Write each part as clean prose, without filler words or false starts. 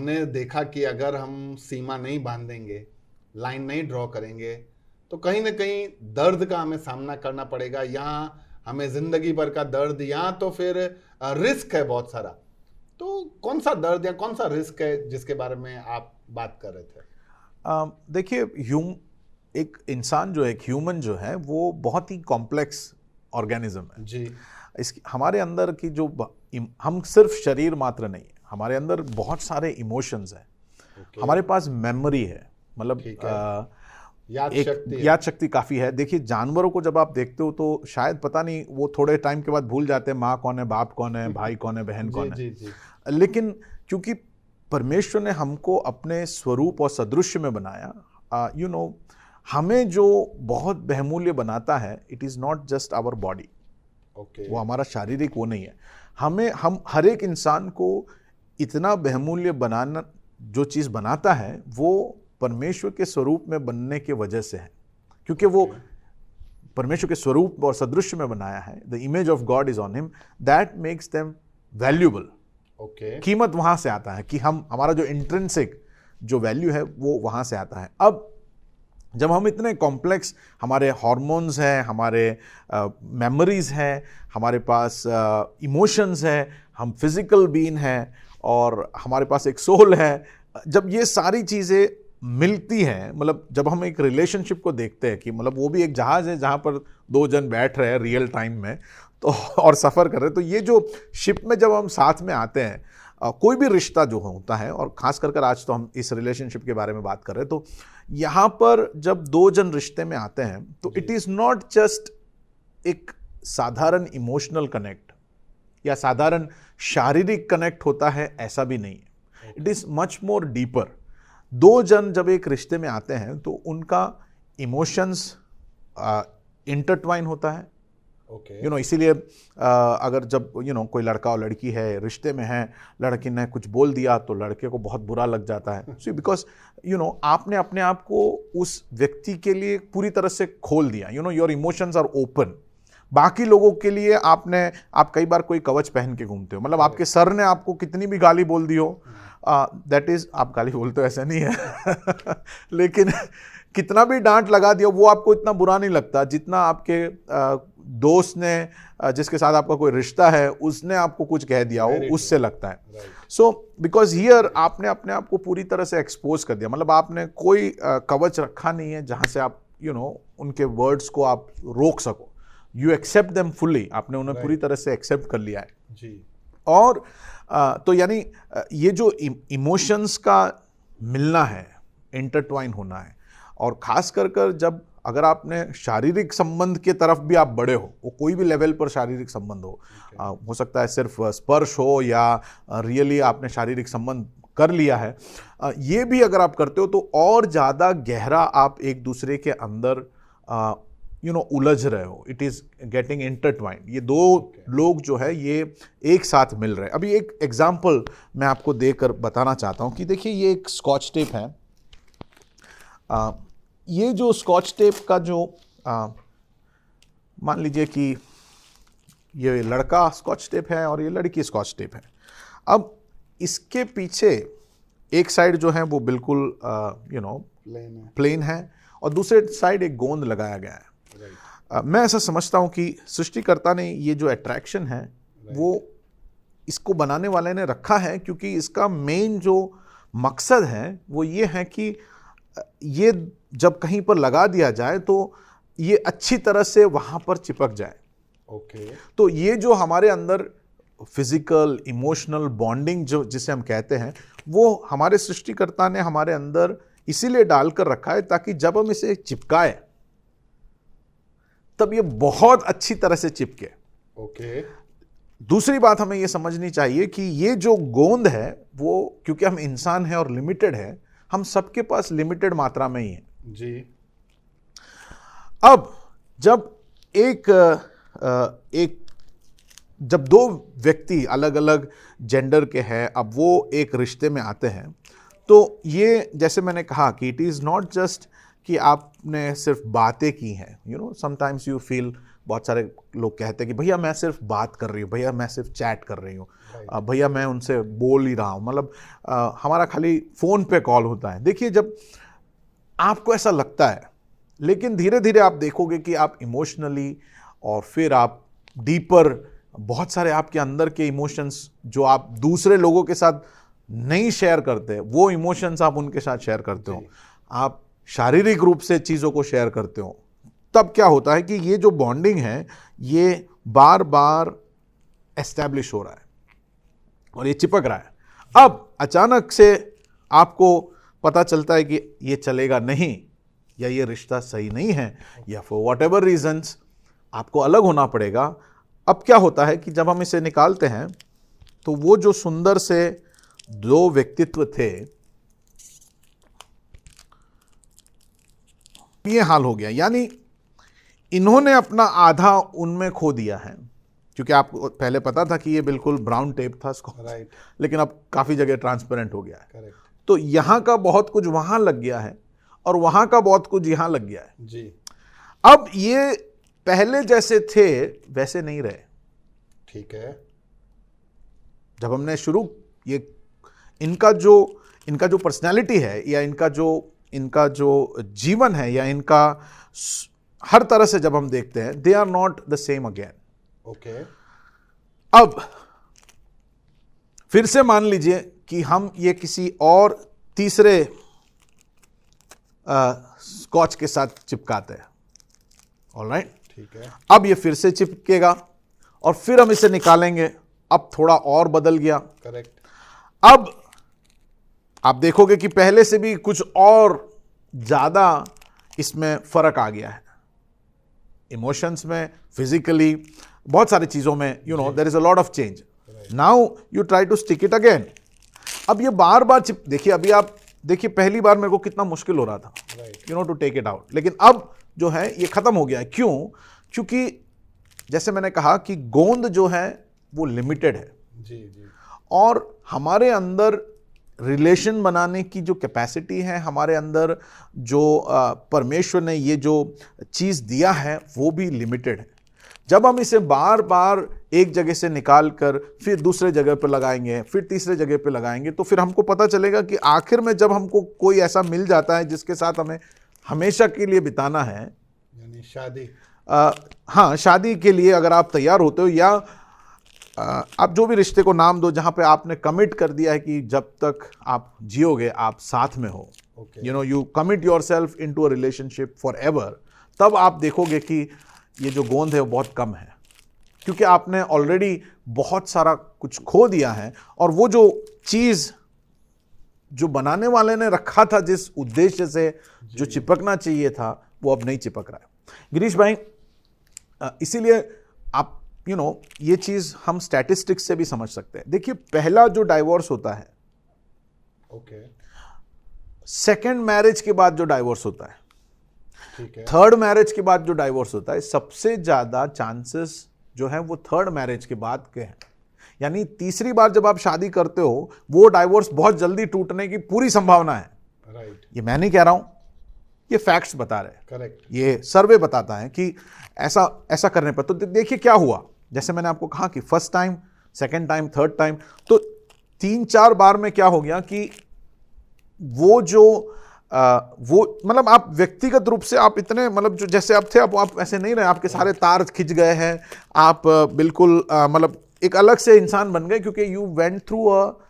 हमने देखा कि अगर हम सीमा नहीं बांधेंगे, लाइन नहीं ड्रॉ करेंगे, तो कहीं ना कहीं दर्द का हमें सामना करना पड़ेगा। यहाँ हमें जिंदगी भर का दर्द, या तो फिर रिस्क है बहुत सारा। तो कौन सा दर्द या कौन सा रिस्क है जिसके बारे में आप बात कर रहे थे? देखिए, एक इंसान जो है, एक ह्यूमन जो है, वो बहुत ही कॉम्प्लेक्स ऑर्गेनिज्म है जी। हमारे अंदर की जो हम सिर्फ शरीर मात्र नहीं है, हमारे अंदर बहुत सारे इमोशंस हैं। हमारे पास मेमोरी है, मतलब याद शक्ति काफ़ी है। देखिए, जानवरों को जब आप देखते हो तो शायद पता नहीं, वो थोड़े टाइम के बाद भूल जाते हैं माँ कौन है, बाप कौन है, भाई कौन है, बहन कौन है। लेकिन क्योंकि परमेश्वर ने हमको अपने स्वरूप और सदृश्य में बनाया, हमें जो बहुत बहुमूल्य बनाता है, it is not just our body. वो हमारा शारीरिक वो नहीं है। हम हर एक इंसान को इतना बहुमूल्य बनाना, जो चीज़ बनाता है, वो परमेश्वर के स्वरूप में बनने के वजह से है, क्योंकि वो परमेश्वर के स्वरूप और सदृश्य में बनाया है। The image of God is on him, that makes them valuable. कीमत वहां से आता है कि हमारा जो इंट्रिंसिक जो वैल्यू है वो वहां से आता है। अब जब हम इतने कॉम्प्लेक्स, हमारे हार्मोन्स हैं, हमारे मेमोरीज हैं, हमारे पास इमोशंस हैं, हम फिजिकल बीइंग हैं और हमारे पास एक सोल है, जब ये सारी चीज़ें मिलती हैं, मतलब जब हम एक रिलेशनशिप को देखते हैं कि मतलब वो भी एक जहाज़ है जहाँ पर दो जन बैठ रहे हैं रियल टाइम में, तो और सफ़र कर रहे हैं, तो ये जो शिप में जब हम साथ में आते हैं, कोई भी रिश्ता जो होता है, और ख़ास कर आज तो हम इस रिलेशनशिप के बारे में बात कर रहे हैं, तो यहाँ पर जब दो जन रिश्ते में आते हैं तो इट इज़ नॉट जस्ट एक साधारण इमोशनल कनेक्ट या साधारण शारीरिक कनेक्ट होता है, ऐसा भी नहीं है। It is much more deeper. दो जन जब एक रिश्ते में आते हैं तो उनका इमोशंस इंटरट्वाइन होता है। इसीलिए अगर जब कोई लड़का और लड़की है, रिश्ते में है, लड़की ने कुछ बोल दिया तो लड़के को बहुत बुरा लग जाता है। सो बिकॉज आपने अपने आप को उस व्यक्ति के लिए पूरी तरह से खोल दिया। Your emotions are open. बाकी लोगों के लिए आप कई बार कोई कवच पहन के घूमते हो, मतलब आपके सर ने आपको कितनी भी गाली बोल दी हो, दैट इज, आप गाली बोलते हो ऐसा नहीं है लेकिन कितना भी डांट लगा दिया, वो आपको इतना बुरा नहीं लगता जितना आपके दोस्त ने, जिसके साथ आपका कोई रिश्ता है, उसने आपको कुछ कह दिया हो, उससे लगता है। सो बिकॉज हियर आपने अपने आप को पूरी तरह से एक्सपोज कर दिया, मतलब आपने कोई कवच रखा नहीं है जहां से आप उनके वर्ड्स को आप रोक सको। यू एक्सेप्ट देम फुल्ली, आपने उन्हें पूरी तरह से एक्सेप्ट कर लिया है जी। और तो यानी ये जो इमोशंस का मिलना है, इंटरट्वाइन होना है, और खास कर जब अगर आपने शारीरिक संबंध के तरफ भी आप बड़े हो, वो कोई भी लेवल पर शारीरिक संबंध हो सकता है सिर्फ स्पर्श हो या रियली आपने शारीरिक संबंध कर लिया है, ये भी अगर आप करते हो तो और ज़्यादा गहरा आप एक दूसरे के अंदर उलझ रहे हो। It is getting intertwined. ये दो लोग जो है ये एक साथ मिल रहे हैं। अभी एक एग्जाम्पल मैं आपको देकर बताना चाहता हूँ कि देखिए, ये एक स्कॉच टेप है। ये जो स्कॉच टेप का जो मान लीजिए कि ये लड़का स्कॉच टेप है और ये लड़की स्कॉच टेप है। अब इसके पीछे एक साइड जो है वो बिल्कुल प्लेन है और दूसरे साइड एक गोंद लगाया गया है। मैं ऐसा समझता हूँ कि सृष्टिकर्ता ने ये जो अट्रैक्शन है वो इसको बनाने वाले ने रखा है, क्योंकि इसका मेन जो मकसद है वो ये है कि ये जब कहीं पर लगा दिया जाए तो ये अच्छी तरह से वहाँ पर चिपक जाए। तो ये जो हमारे अंदर फिजिकल इमोशनल बॉन्डिंग जो जिसे हम कहते हैं, वो हमारे सृष्टिकर्ता ने हमारे अंदर इसीलिए डालकर रखा है ताकि जब हम इसे चिपकाए तब ये बहुत अच्छी तरह से चिपके। दूसरी बात हमें ये समझनी चाहिए कि ये जो गोंद है वो, क्योंकि हम इंसान हैं और लिमिटेड है, हम सबके पास लिमिटेड मात्रा में ही है जी। अब जब जब दो व्यक्ति अलग अलग जेंडर के हैं, अब वो एक रिश्ते में आते हैं, तो ये जैसे मैंने कहा कि इट इज़ नॉट जस्ट कि आपने सिर्फ बातें की हैं, समटाइम्स यू फील, बहुत सारे लोग कहते हैं कि भैया मैं सिर्फ बात कर रही हूँ, भैया मैं सिर्फ चैट कर रही हूँ, भैया मैं उनसे बोल ही रहा हूँ, मतलब हमारा खाली फ़ोन पे कॉल होता है। देखिए, जब आपको ऐसा लगता है, लेकिन धीरे धीरे आप देखोगे कि आप इमोशनली और फिर आप डीपर, बहुत सारे आपके अंदर के इमोशंस जो आप दूसरे लोगों के साथ नहीं शेयर करते, वो इमोशंस आप उनके साथ शेयर करते हो, आप शारीरिक रूप से चीज़ों को शेयर करते हो। तब क्या होता है कि ये जो बॉन्डिंग है ये बार बार एस्टैब्लिश हो रहा है और ये चिपक रहा है। अब अचानक से आपको पता चलता है कि ये चलेगा नहीं, या ये रिश्ता सही नहीं है, या फॉर वॉट एवर रीजन्स आपको अलग होना पड़ेगा। अब क्या होता है कि जब हम इसे निकालते हैं तो वो जो सुंदर से दो व्यक्तित्व थे, ये हाल हो गया। यानी इन्होंने अपना आधा उनमें खो दिया है, क्योंकि आपको पहले पता था कि ये बिल्कुल ब्राउन टेप था इसको, लेकिन अब काफी जगह ट्रांसपेरेंट हो गया है। तो यहां का बहुत कुछ वहां लग गया है और वहां का बहुत कुछ यहां लग गया है जी। अब ये पहले जैसे थे वैसे नहीं रहे। ठीक है। जब हमने शुरू, ये इनका जो पर्सनैलिटी है, या इनका जो जीवन है, या इनका हर तरह से जब हम देखते हैं, they are not the same again. Okay. अब फिर से मान लीजिए कि हम ये किसी और तीसरे स्कॉच के साथ चिपकाते हैं। ऑलराइट, ठीक है। अब ये फिर से चिपकेगा और फिर हम इसे निकालेंगे। अब थोड़ा और बदल गया। करेक्ट। अब आप देखोगे कि पहले से भी कुछ और ज्यादा इसमें फर्क आ गया है, इमोशंस में, फिजिकली, बहुत सारी चीजों में, there is a lot of change. Now you try to stick it again. अब ये बार बार देखिए, अभी आप देखिए, पहली बार मेरे को कितना मुश्किल हो रहा था टू टेक इट आउट, लेकिन अब जो है ये खत्म हो गया है। क्यों? क्योंकि जैसे मैंने कहा कि गोंद जो है वो लिमिटेड है जी जी, और हमारे अंदर रिलेशन बनाने की जो कैपेसिटी है, हमारे अंदर जो परमेश्वर ने ये जो चीज़ दिया है वो भी लिमिटेड है। जब हम इसे बार बार एक जगह से निकाल कर फिर दूसरे जगह पे लगाएंगे, फिर तीसरे जगह पे लगाएंगे, तो फिर हमको पता चलेगा कि आखिर में जब हमको कोई ऐसा मिल जाता है जिसके साथ हमें हमेशा के लिए बिताना है, यानी शादी, हाँ, शादी के लिए अगर आप तैयार होते हो, या आप जो भी रिश्ते को नाम दो जहां पे आपने कमिट कर दिया है कि जब तक आप जियोगे आप साथ में हो, you commit yourself into a relationship forever, तब आप देखोगे कि ये जो गोंद है वो बहुत कम है, क्योंकि आपने ऑलरेडी बहुत सारा कुछ खो दिया है और वो जो चीज़ जो बनाने वाले ने रखा था जिस उद्देश्य से जो चिपकना चाहिए था वो अब नहीं चिपक रहा है। गिरीश भाई, इसीलिए आप ये चीज हम स्टैटिस्टिक्स से भी समझ सकते हैं। देखिए, पहला जो डाइवोर्स होता है, ओके, सेकेंड मैरिज के बाद जो डाइवोर्स होता है, ठीक है, थर्ड मैरिज के बाद जो डाइवोर्स होता है, सबसे ज्यादा चांसेस जो है वो थर्ड मैरिज के बाद के हैं। यानी तीसरी बार जब आप शादी करते हो वो डाइवोर्स बहुत जल्दी टूटने की पूरी संभावना है। राइट। ये मैं नहीं कह रहा हूं, ये फैक्ट्स बता रहे हैं। करेक्ट। ये सर्वे बताता है कि ऐसा करने पर, तो देखिए क्या हुआ। जैसे मैंने आपको कहा कि first time, second time, third time, तो 3-4 बार में क्या हो गया कि वो जो वो मतलब आप व्यक्तिगत रूप से आप इतने, मतलब जो जैसे आप थे, अब आप ऐसे नहीं रहे, आपके सारे तार खिंच गए हैं, आप बिल्कुल मतलब एक अलग से इंसान बन गए, क्योंकि you went through a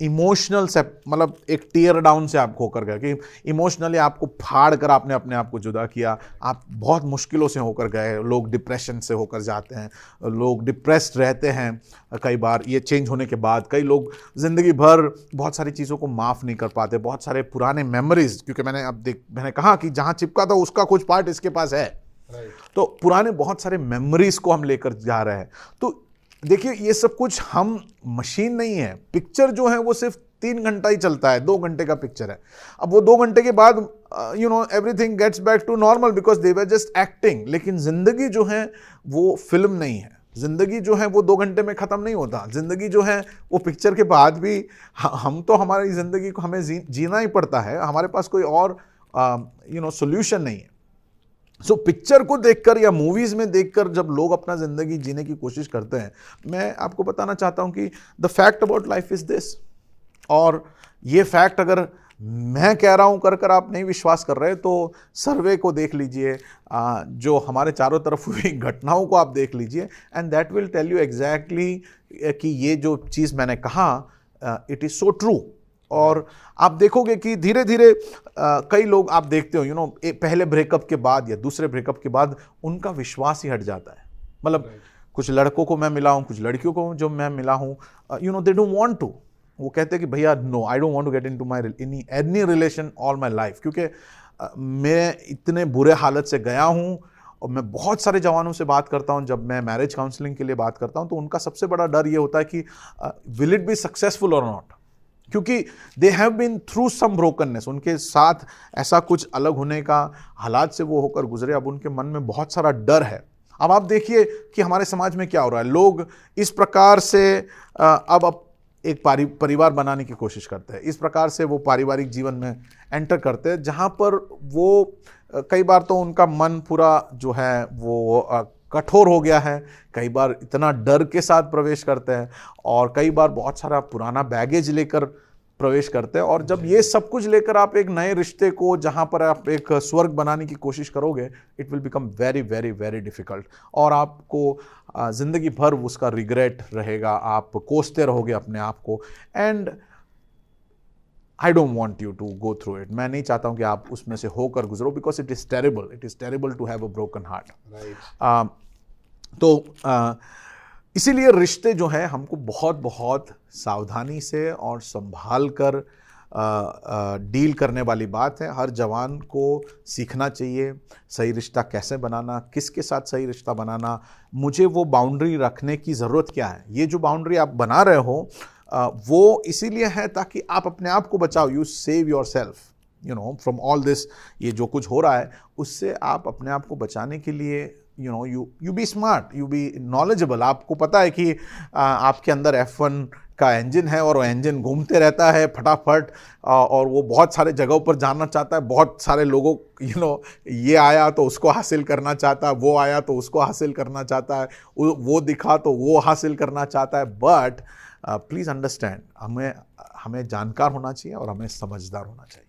emotional से, मतलब एक टीयर डाउन से आप होकर गए कि इमोशनली आपको फाड़ कर आपने अपने आप को जुदा किया, आप बहुत मुश्किलों से होकर गए। लोग डिप्रेशन से होकर जाते हैं, लोग डिप्रेस्ड रहते हैं कई बार ये चेंज होने के बाद। कई लोग ज़िंदगी भर बहुत सारी चीज़ों को माफ़ नहीं कर पाते, बहुत सारे पुराने मेमोरीज, क्योंकि मैंने कहा कि जहाँ चिपका था उसका कुछ पार्ट इसके पास है, तो पुराने बहुत सारे मेमोरीज को हम लेकर जा रहे हैं। तो देखिए, ये सब कुछ, हम मशीन नहीं है। पिक्चर जो है वो सिर्फ 3 घंटा ही चलता है, 2 घंटे का पिक्चर है। अब वो 2 घंटे के बाद everything gets back to normal because they were just acting. लेकिन जिंदगी जो है वो फिल्म नहीं है। जिंदगी जो है वो 2 घंटे में खत्म नहीं होता। जिंदगी जो है वो पिक्चर के बाद भी हम तो हमारी जिंदगी को हमें जीना ही पड़ता है। हमारे पास कोई और सोल्यूशन नहीं है। सो पिक्चर को देखकर या मूवीज में देखकर जब लोग अपना जिंदगी जीने की कोशिश करते हैं, मैं आपको बताना चाहता हूं कि the fact about life is this. और ये फैक्ट अगर मैं कह रहा हूं कर आप नहीं विश्वास कर रहे तो सर्वे को देख लीजिए, जो हमारे चारों तरफ हुई घटनाओं को आप देख लीजिए, and that will tell you exactly कि ये जो चीज़ मैंने कहा इट इज़ सो ट्रू। और आप देखोगे कि धीरे धीरे कई लोग आप देखते हो पहले ब्रेकअप के बाद या दूसरे ब्रेकअप के बाद उनका विश्वास ही हट जाता है। मतलब कुछ लड़कों को मैं मिला हूं, कुछ लड़कियों को जो मैं मिला हूं, दे डोंट वांट टू, वो कहते हैं कि भैया no, I don't want to get into my any relation all my life, क्योंकि मैं इतने बुरे हालत से गया हूं। और मैं बहुत सारे जवानों से बात करता हूं, जब मैं मैरिज काउंसलिंग के लिए बात करता हूं तो उनका सबसे बड़ा डर ये होता है कि विल इट बी सक्सेसफुल और नॉट, क्योंकि they have been through some brokenness, उनके साथ ऐसा कुछ अलग होने का हालात से वो होकर गुजरे। अब उनके मन में बहुत सारा डर है। अब आप देखिए कि हमारे समाज में क्या हो रहा है, लोग इस प्रकार से अब एक परिवार बनाने की कोशिश करते हैं, इस प्रकार से वो पारिवारिक जीवन में एंटर करते हैं जहाँ पर वो कई बार तो उनका मन पूरा जो है वो कठोर हो गया है, कई बार इतना डर के साथ प्रवेश करते हैं, और कई बार बहुत सारा पुराना बैगेज लेकर प्रवेश करते हैं। और जब ये सब कुछ लेकर आप एक नए रिश्ते को, जहाँ पर आप एक स्वर्ग बनाने की कोशिश करोगे, it will become very very very difficult, और आपको ज़िंदगी भर उसका रिग्रेट रहेगा, आप कोसते रहोगे अपने आप को। And I don't want you to go through it, मैं नहीं चाहता हूँ कि आप उसमें से होकर गुजरो, because it is terrible to have a broken heart. तो इसीलिए रिश्ते जो है हमको बहुत बहुत सावधानी से और संभाल कर डील करने वाली बात है। हर जवान को सीखना चाहिए सही रिश्ता कैसे बनाना, किसके साथ सही रिश्ता बनाना, मुझे वो बाउंड्री रखने की ज़रूरत क्या है। ये जो बाउंड्री आप बना रहे हो वो इसीलिए है ताकि आप अपने आप को बचाओ, you save your self from all this. ये जो कुछ हो रहा है उससे आप अपने आप को बचाने के लिए you be smart, you be knowledgeable. आपको पता है कि आपके अंदर F1 का इंजन है और वो इंजन घूमते रहता है फटाफट, और वो बहुत सारे जगहों पर जाना चाहता है, बहुत सारे लोगों ये आया तो उसको हासिल करना चाहता है, वो आया तो उसको हासिल करना चाहता है, वो दिखा तो वो हासिल करना चाहता है। बट प्लीज़ अंडरस्टैंड, हमें जानकार होना चाहिए और हमें समझदार होना चाहिए।